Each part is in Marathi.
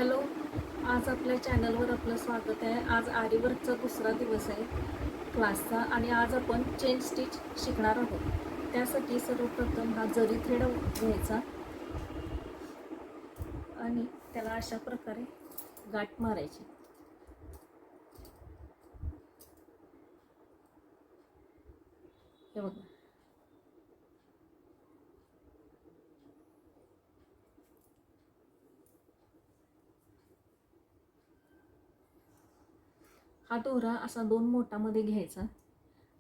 हॅलो, आज आपल्या चॅनलवर आपलं स्वागत आहे. आज आरीवर्कचा दुसरा दिवस आहे क्लासचा आणि आज आपण चेन स्टिच शिकणार आहोत. त्यासाठी सर्वप्रथम हा जरी थ्रेड घ्यायचा आणि त्याला अशा प्रकारे गाठ मारायची. हे बघा, हा दोरा असा दोन मोठामध्ये घ्यायचा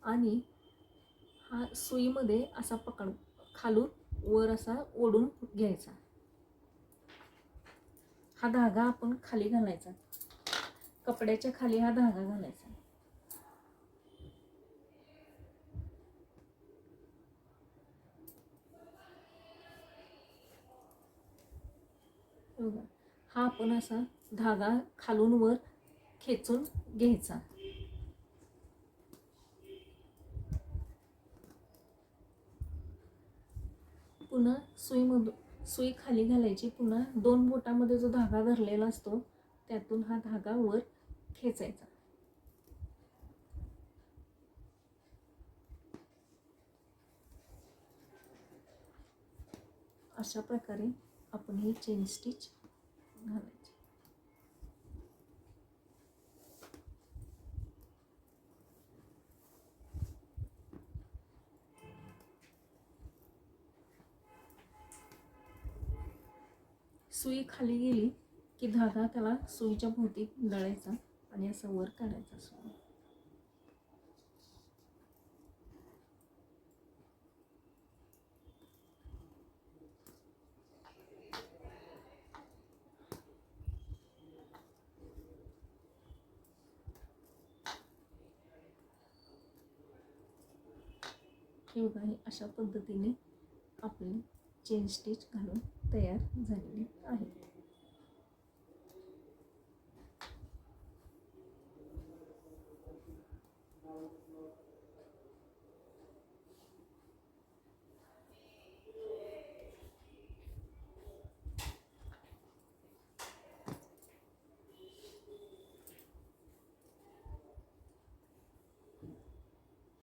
आणि हा सुईमध्ये असा खालून वर असा ओढून घ्यायचा. हा धागा आपण खाली घालायचा, कपड्याच्या खाली हा धागा घालायचा. बघा, हा आपण असा धागा खालून वर खेचून घ्यायचा. पुन्हा सुई खाली घालायची. पुन्हा दोन बोटामध्ये जो धागा धरलेला असतो त्यातून हा धागा वर खेचायचा. अशा प्रकारे आपण ही चेन स्टिच घालायची. सुई खाली गेली की धागा त्याला सुईच्या भोवती गुंडाळायचा आणि असं वर काढायचा. सुई हे बघा, हे अशा पद्धतीने आपली चेन स्टिच घालून तयार झालेली आहे.